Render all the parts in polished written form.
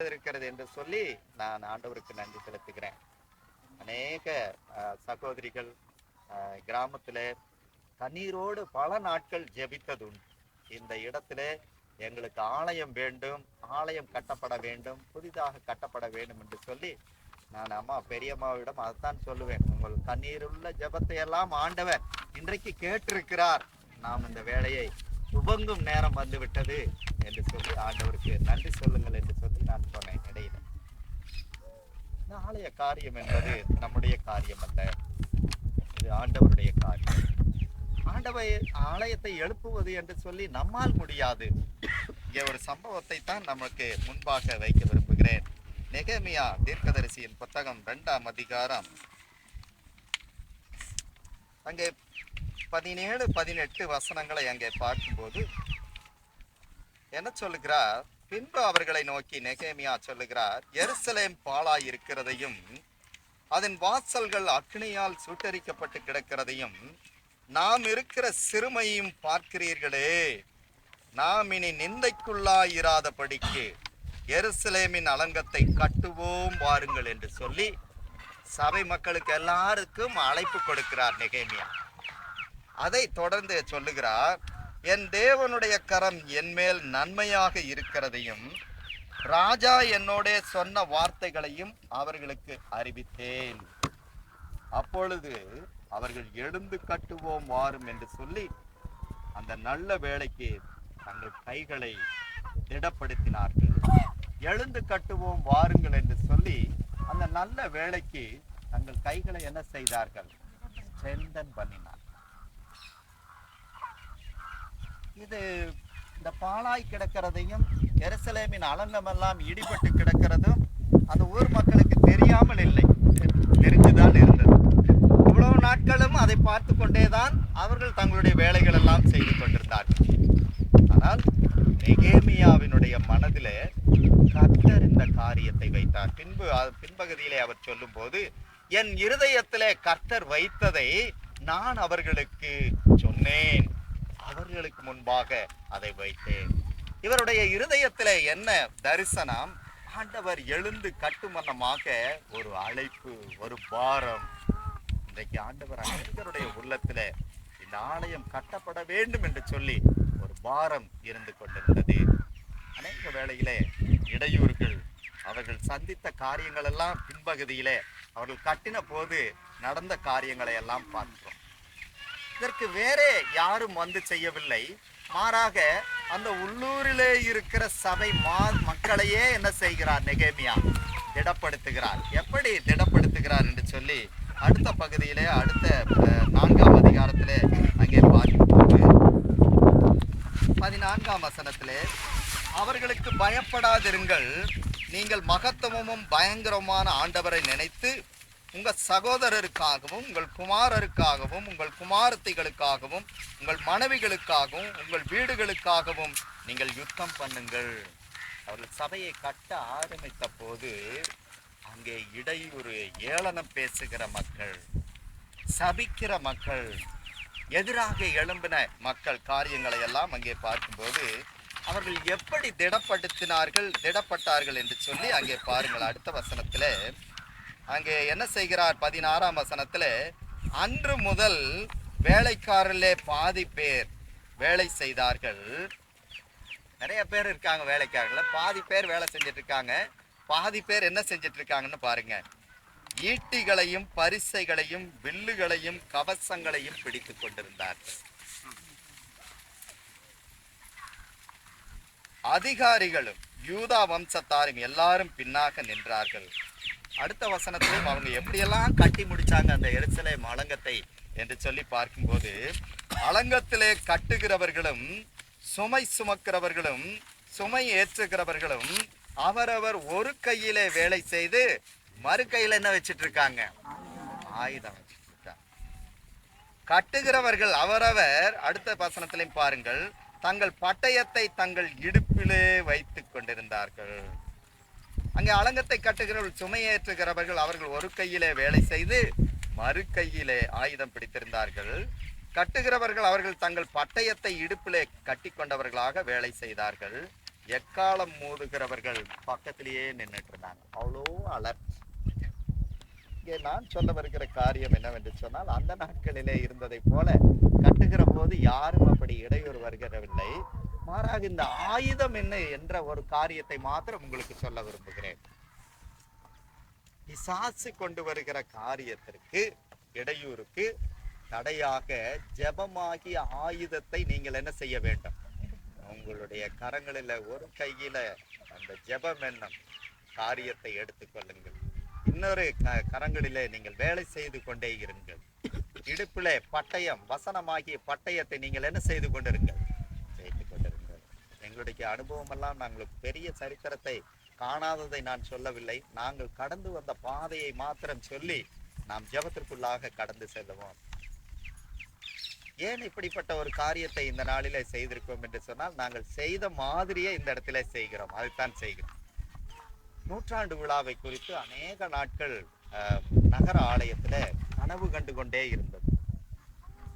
இருக்கிறது என்று சொல்லி நான் ஆண்டவருக்கு நன்றி செலுத்துகிறேன். அநேக சகோதரிகள் கிராமத்தில் கண்ணீரோடு பல நாட்கள் ஜெபித்ததுண்டு. இந்த இடத்துல எங்களுக்கு ஆலயம் வேண்டும், ஆலயம் கட்டப்பட வேண்டும், புதிதாக கட்டப்பட வேண்டும் என்று சொல்லி நான் அம்மா பெரியம்மாவிடம் அதைத்தான் சொல்லுவேன். உங்கள் கண்ணீருள்ள ஜெபத்தை எல்லாம் ஆண்டவர் இன்றைக்கு கேட்டிருக்கிறார். நாம் இந்த வேலையை துவங்கும் நேரம் வந்து விட்டது என்று சொல்லி ஆண்டவருக்கு நன்றி சொல்லுங்கள் என்று சொல்லி நான் சொன்னேன். இடையில இந்த ஆலய காரியம் என்பது நம்முடைய காரியம் அல்ல, இது ஆண்டவருடைய காரியம். ஆண்டவர் ஆலயத்தை எழுப்புவது என்று சொல்லி நம்மால் முடியாது. இங்கே ஒரு சம்பவத்தை தான் நமக்கு முன்பாக வைக்க விரும்புகிறேன். நெகேமியா தீர்க்கதரிசியின் புத்தகம் 2ஆம் அதிகாரம் அங்கே 17-18 வசனங்களை அங்கே பார்க்கும்போது என்ன சொல்லுகிறார்? பின்பு அவர்களை நோக்கி நெகேமியா சொல்லுகிறார், எருசலேம் பாழாய் இருக்கிறதையும் அதன் வாசல்கள் அக்னியால் சுட்டரிக்கப்பட்டு கிடக்கிறதையும் நாம் இருக்கிற சிறுமையும் பார்க்கிறீர்களே. நாம் இனி நிந்தைக்குள்ளாயிராதபடிக்கு எருசலேமின் அலங்கத்தை கட்டுவோம் வாருங்கள் என்று சொல்லி சபை மக்களுக்கு எல்லாருக்கும் அழைப்பு கொடுக்கிறார் நெகேமியா. அதை தொடர்ந்து சொல்லுகிறார், என் தேவனுடைய கரம் என் மேல் நன்மையாக இருக்கிறதையும் ராஜா என்னோட சொன்ன வார்த்தைகளையும் அவர்களுக்கு அறிவித்தேன். அப்பொழுது அவர்கள் எழுந்து கட்டுவோம் வாரும் என்று சொல்லி அந்த நல்ல வேளைக்கு தங்கள் கைகளை திடப்படுத்தினார்கள். எழுந்து கட்டுவோம் வாருங்கள் என்று சொல்லி அந்த நல்ல வேளைக்கு தங்கள் கைகளை என்ன செய்தார்கள்? செந்தன் பண்ணினார். இது இந்த பாழாய் கிடக்கிறதையும் எருசலேமின் அலங்கமெல்லாம் இடிபட்டு கிடக்கிறதும் அந்த ஊர் மக்களுக்கு தெரியாமல் இல்லை, தெரிந்துதான் இருந்தது. இவ்வளவு நாட்களும் அதை பார்த்து கொண்டேதான் அவர்கள் தங்களுடைய வேலைகள் எல்லாம் செய்து கொண்டிருந்தார்கள். ஆனால் நெகேமியாவினுடைய மனதிலே கர்த்தர் இந்த காரியத்தை வைத்தார். பின்பகுதியிலே அவர் சொல்லும் போது, என் இருதயத்திலே கர்த்தர் வைத்ததை நான் அவர்களுக்கு சொன்னேன், அவர்களுக்கு முன்பாக அதை வைத்தேன். இவருடைய இருதயத்திலே என்ன தரிசனம்? ஆண்டவர் எழுந்து கட்டுமன்னமாக ஒரு அழைப்பு, ஒரு பாரம். இன்றைக்கு ஆண்டவர் அனைவருடைய உள்ளத்துல இந்த ஆலயம் கட்டப்பட வேண்டும் என்று சொல்லி ஒரு பாரம் இருந்து கொண்டிருந்தது. அநேக வேளையிலே இடையூறுகள், அவர்கள் சந்தித்த காரியங்கள் எல்லாம் பின்பகுதியிலே அவர்கள் கட்டின போது நடந்த காரியங்களை எல்லாம் பார்க்கிறோம். இதற்கு வேறே யாரும் வந்து செய்யவில்லை, மாறாக அந்த உள்ளூரிலே இருக்கிற சபை மக்களையே என்ன செய்கிறார்? நெகேமியா திடப்படுத்துகிறார். எப்படி திடப்படுத்துகிறார் என்று சொல்லி அடுத்த பகுதியிலே, அடுத்த 4ஆம் அதிகாரத்திலே அங்கே பார்க்கும்போது 14ஆம் வசனத்திலே, அவர்களுக்கு பயப்படாதிருங்கள், நீங்கள் மகத்துவமும் பயங்கரமான ஆண்டவரை நினைத்து உங்கள் சகோதரருக்காகவும் உங்கள் குமாரருக்காகவும் உங்கள் குமாரத்திகளுக்காகவும் உங்கள் மனைவிகளுக்காகவும் உங்கள் வீடுகளுக்காகவும் நீங்கள் யுத்தம் பண்ணுங்கள். அவர்கள் சபையை கட்ட ஆரம்பித்த போது அங்கே இடையூறு, ஏளனம் பேசுகிற மக்கள், சபிக்கிற மக்கள், எதிராக எழும்பின மக்கள் காரியங்களை எல்லாம் அங்கே பார்க்கும்போது அவர்கள் எப்படி திடப்பட்டார்கள் என்று சொல்லி அங்கே பாருங்கள். அடுத்த வசனத்தில் அங்கே என்ன செய்கிறார்? 16ஆம் வசனத்தில், அன்று முதல் வேலைக்காரர்களே பாதி பேர் வேலை செய்தார்கள். நிறைய பேர் இருக்காங்க வேலைக்காரர்கள், பாதி பேர் வேலை செஞ்சிட்டு இருக்காங்க. பாதி பேர் என்ன செஞ்சிட்டு இருக்காங்கன்னு பாருங்க. ஈட்டிகளையும் பரிசைகளையும் வில்லுகளையும் கவசங்களையும் பிடித்து கொண்டிருந்தார்கள். அதிகாரிகளும் யூதா வம்சத்தாரும் எல்லாரும் பின்னாக நின்றார்கள். அடுத்த வசனத்திலும் அவங்க எப்படியெல்லாம் கட்டி முடிச்சாங்க அந்த எருசலேம் அலங்கத்தை என்று சொல்லி பார்க்கும்போது, அலங்கத்திலே கட்டுகிறவர்களும் சுமை சுமக்கிறவர்களும் சுமை ஏற்றுகிறவர்களும் அவரவர் ஒரு கையிலே வேலை செய்து மறு கையில என்ன வச்சிட்டு இருக்காங்க? ஆயுதம் வச்சிட்டு இருக்காங்க. கட்டுகிறவர்கள் அவரவர், அடுத்த வசனத்திலையும் பாருங்கள், தங்கள் பட்டயத்தை தங்கள் இடுப்பிலே வைத்துக் கொண்டிருந்தார்கள். அங்கே அலங்கத்தை கட்டுகிறவர்கள் சுமையேற்றுகிறவர்கள் அவர்கள் ஒரு கையிலே வேலை செய்து மறு கையிலே ஆயுதம் பிடித்திருந்தார்கள். கட்டுகிறவர்கள் அவர்கள் தங்கள் பட்டயத்தை இடுப்பிலே கட்டி கொண்டவர்களாக வேலை செய்தார்கள். எக்காலம் மோதுகிறவர்கள் பக்கத்திலேயே நின்றுட்டு இருந்தாங்க. அவ்வளோ அலர்ட். இங்கே நான் சொல்ல வருகிற காரியம் என்னவென்று சொன்னால், அந்த நாட்களிலே இருந்ததை போல கட்டுகிற போது யாரும் அப்படி இடையூறு வருகிறவில்லை. மாறாக இந்த ஆயுதம் என்ன என்ற ஒரு காரியத்தை மாத்திரம் உங்களுக்கு சொல்ல விரும்புகிறேன். பிசாசு கொண்டு வருகிற காரியத்திற்கு, இடையூறுக்கு தடையாக ஜெபமாகிய ஆயுதத்தை நீங்கள் என்ன செய்ய வேண்டும்? உங்களுடைய கரங்களில ஒரு கையில அந்த ஜெபம் என்னும் காரியத்தை எடுத்துக்கொள்ளுங்கள். இன்னொரு கரங்களிலே நீங்கள் வேலை செய்து கொண்டே இருங்கள். இடுப்பிலே பட்டயம், வசனமாகிய பட்டயத்தை நீங்கள் என்ன செய்து கொண்டிருங்கள்? வைத்துக் கொண்டிருங்கள். எங்களுடைய அனுபவம் எல்லாம் நாங்களுக்கு பெரிய சரித்திரத்தை காணாததை நான் சொல்லவில்லை. நாங்கள் கடந்து வந்த பாதையை மாத்திரம் சொல்லி நாம் ஜெபத்திற்குள்ளாக கடந்து செல்லுவோம். ஏன் இப்படிப்பட்ட ஒரு காரியத்தை இந்த நாளிலே செய்திருக்கோம் என்று சொன்னால், நாங்கள் செய்த மாதிரியே இந்த இடத்துல செய்கிறோம். அதைத்தான் செய்கிறோம். நூற்றாண்டு விழாவை குறித்து அநேக நாட்கள் நகர ஆலயத்துல கனவு கண்டு கொண்டே இருந்தது.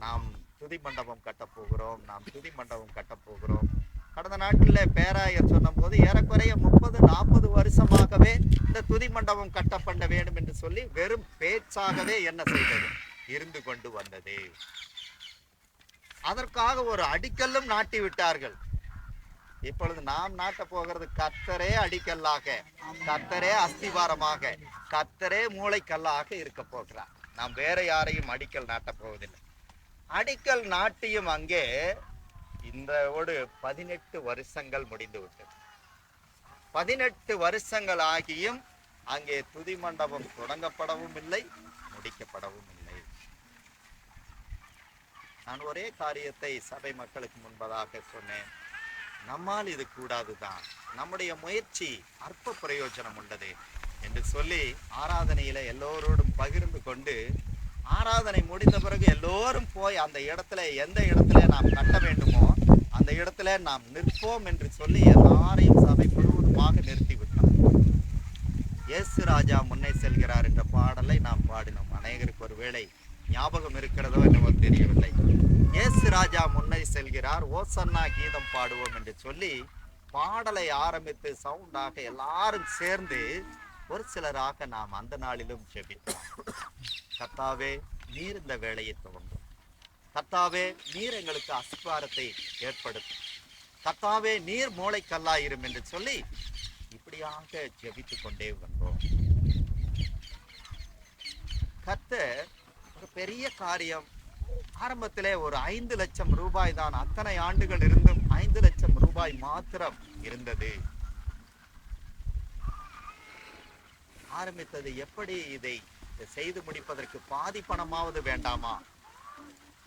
நாம் துதி மண்டபம் கட்டப்போகிறோம், நாம் துதி மண்டபம் கட்டப்போகிறோம். கடந்த நாட்களில் பேராயர் சொன்ன போது ஏறக்குறைய 30-40 வருஷமாகவே இந்த துதி மண்டபம் கட்டப்பட வேண்டும் என்று சொல்லி வெறும் பேச்சாகவே என்ன செய்தது இருந்து கொண்டு வந்தது. அதற்காக ஒரு அடிக்கல்லும் நாட்டி விட்டார்கள். இப்பொழுது நாம் நாட்ட போகிறது கர்த்தரே அடிக்கல்லாக, கர்த்தரே அஸ்திவாரமாக, கர்த்தரே மூளைக்கல்லாக இருக்க போகிறார். நாம் வேற யாரையும் அடிக்கல் நாட்டப் போவதில்லை. அடிக்கல் நாட்டியும் அங்கே இந்த 18 வருஷங்கள் முடிந்து விட்டது. 18 வருஷங்கள் ஆகியும் அங்கே துதி மண்டபம் தொடங்கப்படவும் இல்லை, முடிக்கப்படவும் இல்லை. நான் ஒரே காரியத்தை சபை மக்களுக்கு முன்பதாக சொன்னேன். நம்மால் இது கூடாதுதான், நம்முடைய முயற்சி அற்ப பிரயோஜனம் உள்ளது என்று சொல்லி ஆராதனையில எல்லோரோடும் பகிர்ந்து கொண்டு, ஆராதனை முடிந்த பிறகு எல்லோரும் போய் அந்த இடத்துல எந்த இடத்துல நாம் கட்ட வேண்டுமோ அந்த இடத்துல நாம் நிற்போம் என்று சொல்லி எல்லாரையும் சபை முழுவதுமாக நிறுத்திவிட்டோம். இயேசு ராஜா முன்னே செல்கிறார் என்ற பாடலை நாம் பாடினோம். அநேகருக்கு ஒரு வேளை ஞாபகம் இருக்கிறதோ என்னவோ தெரியவில்லை. இயேசு ராஜா முன்னே செல்கிறார், ஓசன்னா கீதம் பாடுவோம் என்று சொல்லி பாடலை ஆரம்பித்து சவுண்டாக எல்லாரும் சேர்ந்து ஒரு சிலராக நாம் அந்த நாளிலும் ஜெபித்தோம். கர்த்தாவே, நீர் இந்த வேலையை துவங்கும். கர்த்தாவே, நீர் எங்களுக்கு அஸ்திவாரத்தை ஏற்படுத்தும். கர்த்தாவே, நீர் மூளைக்கல்லாயிரும் என்று சொல்லி இப்படியாக ஜெபித்து கொண்டே வந்தோம். கர்த்தர் ஒரு பெரிய காரியம். ஆரம்பத்திலே ஒரு 5 லட்சம் ரூபாய் தான், அத்தனை ஆண்டுகள் இருந்தும் 5 லட்சம் ரூபாய் மாத்திரம் இருந்தது. ஆரம்பித்தது எப்படி? இதை செய்து முடிப்பதற்கு பாதி பணமாவது வேண்டாமா,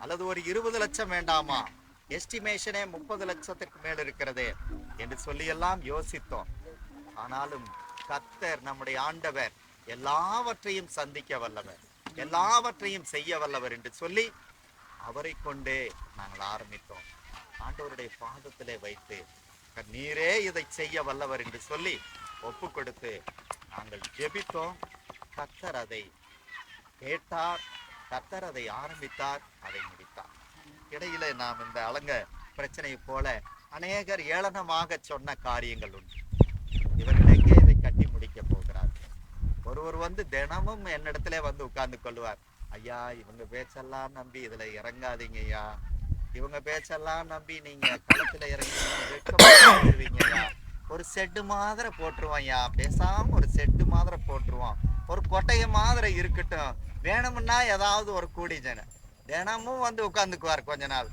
அல்லது ஒரு 20 லட்சம் வேண்டாமா? எஸ்டிமேஷனே 30 லட்சத்திற்கு மேல் இருக்கிறதே என்று சொல்லி எல்லாம் யோசித்தோம். ஆனாலும் கர்த்தர் நம்முடைய ஆண்டவர் எல்லாவற்றையும் சந்திக்க வல்லவர், எல்லாவற்றையும் செய்ய வல்லவர் என்று சொல்லி அவரை கொண்டே நாங்கள் ஆரம்பித்தோம். ஆண்டவருடைய பாதத்திலே வைத்து நீரே இதை செய்ய வல்லவர் என்று சொல்லி ஒப்பு கொடுத்து நாங்கள் ஜெபித்தோம். கர்த்தர் அதை கேட்டார், கர்த்தர் அதை ஆரம்பித்தார், அதை முடித்தார். இடையில நாம் இந்த அலங்க பிரச்சனையை போல அநேகர் ஏளனமாக சொன்ன காரியங்கள் உண்டு. இவர்கள் எங்கே இதை கட்டி முடிக்க போகிறார்? ஒருவர் வந்து தினமும் என்னிடத்துல வந்து உட்கார்ந்து கொள்வார். ஐயா, இவங்க பேச்செல்லாம் நம்பி இதுல இறங்காதீங்க ஐயா, இவங்க பேச்செல்லாம் நம்பி நீங்க களத்துல இறங்குவீங்கய்யா. ஒரு செட்டு மாதிரி போட்டுருவோம் ஐயா, பேசாம ஒரு செட்டு மாதிரி போட்டுருவோம், ஒரு கொட்டைய மாதிரி இருக்கட்டும், வேணும்னா ஏதாவது ஒரு கூடி ஜன தினமும் வந்து உட்காந்துக்குவார் கொஞ்ச நாள்.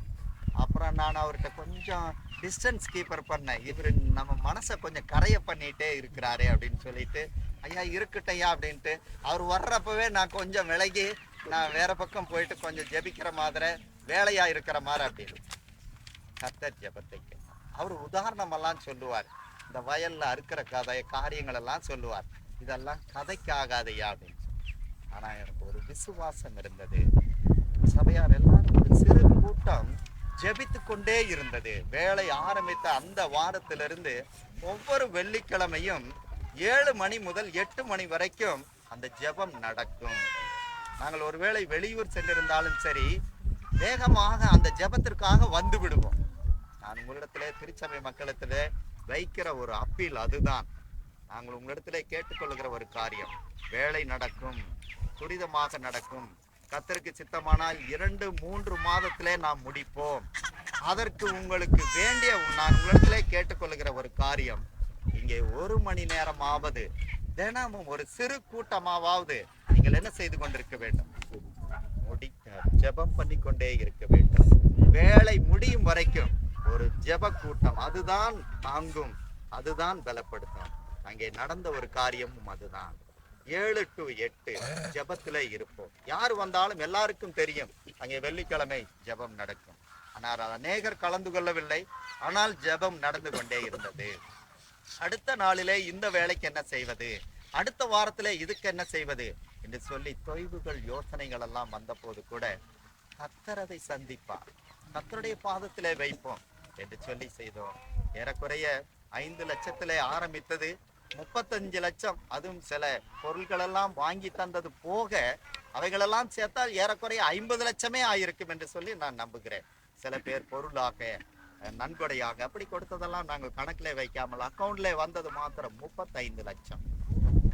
அப்புறம் நான் அவர்கிட்ட கொஞ்சம் டிஸ்டன்ஸ் கீப்பர் பண்ணேன். இவர் நம்ம மனசை கொஞ்சம் கரைய பண்ணிட்டே இருக்கிறாரே அப்படின்னு சொல்லிட்டு, ஐயா இருக்கட்டையா அப்படின்ட்டு அவர் வர்றப்பவே நான் கொஞ்சம் விலகி நான் வேற பக்கம் போயிட்டு கொஞ்சம் ஜெபிக்கிற மாதிரி, வேலையா இருக்கிற மாதிரி அப்படின்னு. கர்த்தர் ஜெபத்தை கேட்டார். அவர் உதாரணமெல்லாம் சொல்லுவார், இந்த வயல்ல அறுக்கிற காரியங்கள் எல்லாம் சொல்லுவார். இதெல்லாம் கதைக்கு ஆகாதையா அப்படின்னு. ஆனா எனக்கு ஒரு விசுவாசம் இருந்தது. சபையார் எல்லாரும் ஒரு சிறு கூட்டம் ஜெபித்து கொண்டே இருந்தது. வேலை ஆரம்பித்த அந்த வாரத்திலிருந்து ஒவ்வொரு வெள்ளிக்கிழமையும் 7 மணி முதல் 8 மணி வரைக்கும் அந்த ஜெபம் நடக்கும். நாங்கள் ஒருவேளை வெளியூர் சென்றிருந்தாலும் சரி, வேகமாக அந்த ஜெபத்திற்காக வந்து விடுவோம். நான் உங்களிடத்திலே திருச்சபை மக்களிடத்திலே வைக்கிற ஒரு அப்பீல் அதுதான். நாங்கள் உங்களிடத்திலே கேட்டுக்கொள்கிற ஒரு காரியம், வேலை நடக்கும், துரிதமாக நடக்கும். கர்த்தருக்கு சித்தமானால் 2-3 மாதத்திலே நாம் முடிப்போம். அதற்கு உங்களுக்கு வேண்டிய நான் உங்களிடத்திலே கேட்டுக்கொள்கிற ஒரு காரியம், இங்கே 1 மணி நேரமாவது தினமும் ஒரு சிறு கூட்டமாவது நீங்கள் என்ன செய்து கொண்டிருக்க வேண்டும்? ஜெபம் பண்ணி கொண்டே இருக்க வேண்டும். வேலை முடியும் வரைக்கும் ஒரு ஜெப கூட்டம், அதுதான் தாங்கும், அதுதான் பலப்படுத்தும். அங்கே நடந்த ஒரு காரியமும் அதுதான். 7 to 8 ஜெபத்திலே இருப்போம். யார் வந்தாலும் எல்லாருக்கும் தெரியும் அங்கே வெள்ளிக்கிழமை ஜெபம் நடக்கும். ஆனால் அநேகர் கலந்து கொள்ளவில்லை. ஆனால் ஜெபம் நடந்து கொண்டே இருந்தது. அடுத்த நாளிலே இந்த வேலைக்கு என்ன செய்வது, அடுத்த வாரத்திலே இதுக்கு என்ன செய்வது என்று சொல்லி தொய்வுகள் யோசனைகள் எல்லாம் வந்த போது கூட கர்த்தர் அதை சந்திப்பார், கர்த்தருடைய பாதத்திலே வைப்போம் என்று சொல்லி செய்தோம். ஏறக்குறைய 5 லட்சத்திலே ஆரம்பித்தது 35 லட்சம். அதுவும் சில பொருட்களெல்லாம் வாங்கி தந்தது போக அவைகளெல்லாம் சேர்த்தால் ஏறக்குறைய 50 லட்சமே ஆயிருக்கும் என்று சொல்லி நான் நம்புகிறேன். சில பேர் பொருளாக, நன்கொடையாக அப்படி கொடுத்ததெல்லாம் நாங்கள் கணக்கிலே வைக்காமல் அக்கௌண்ட்ல வந்தது மாத்திரம் 35 லட்சம்.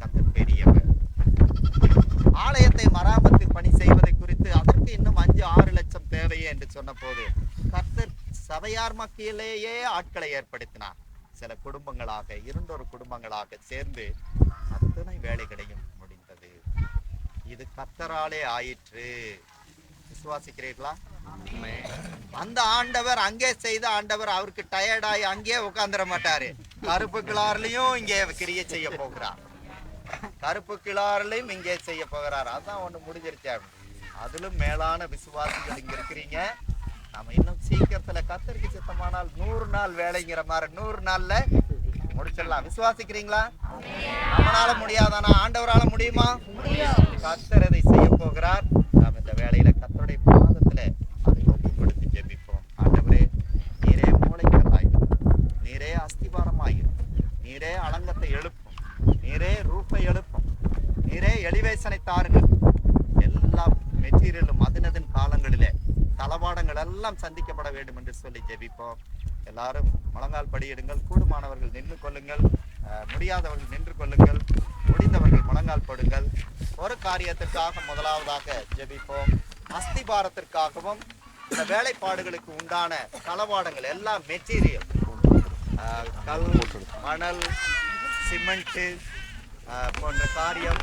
கர்த்தர் பெரியவர். ஆலயத்தை மராமத்து பணி செய்வதை குறித்து அதற்கு இன்னும் 5-6 லட்சம் தேவையே என்று சொன்ன போது கர்த்தர் சபையார் மத்தியிலேயே ஆட்களை ஏற்படுத்தினார். சில குடும்பங்களாக 2 குடும்பங்களாக சேர்ந்து அத்தனை வேலைகளையும் முடிந்தது. இது கர்த்தராலே ஆயிற்று. விசுவாசிக்கிறீர்களா? அந்த ஆண்டவர் அங்கே செய்த ஆண்டவர் அவருக்கு டயர்டாகி அங்கே உட்கார்ந்துட மாட்டாரு. கருப்பு கிளார்லயும் இங்கே கிரியை செய்ய போகிறார், கருப்பு கிளாரிலையும் இங்கே செய்ய போகிறார். அதான் ஒண்ணு முடிஞ்சிருச்சா? அதிலும் மேலான விசுவாசிகள் இங்க இருக்கிறீங்க. நாம இன்னும் சீக்கிரத்துல கர்த்தருக்கு சித்தமானால் 100 நாள் வேலைங்கிற மாதிரி 100 நாள்ல முடிச்சிடலாம். விசுவாசிக்கிறீங்களா? நம்மளால முடியாதானா? ஆண்டவரால முடியுமா? கர்த்தர் அதை செய்ய போகிறார். நாம் இந்த வேலையில கர்த்தருடைய பாதத்துல அதை ஒப்பு கொடுத்து ஜெபிப்போம். ஆண்டவரே, நீரே மூளைக்கல்லாயிரும், நீரே அஸ்திபாரமாயிரும், நீரே அலங்கத்தை எழுப்பும், நீரே ரூப்பை எழுப்பும், நீரே எலிவேஷனை தாருங்கள். எல்லா மெட்டீரியலும் அதனதன் காலங்களிலே தளவாடங்கள் எல்லாம் சந்திக்கப்பட வேண்டும் என்று சொல்லி ஜெபிப்போம். எல்லாரும் முழங்கால் படியிடுங்கள். கூடுமானவர்கள் நின்று கொள்ளுங்கள், முடியாதவர்கள் நின்று கொள்ளுங்கள், முடிந்தவர்கள் முழங்கால் படுங்கள். ஒரு காரியத்திற்காக முதலாவதாக ஜெபிப்போம். அஸ்திபாரத்திற்காகவும் இந்த வேலைப்பாடுகளுக்கு உண்டான தளவாடங்கள் எல்லாம் மெட்டீரியல், கல், மணல், சிமெண்ட் போன்ற காரியம்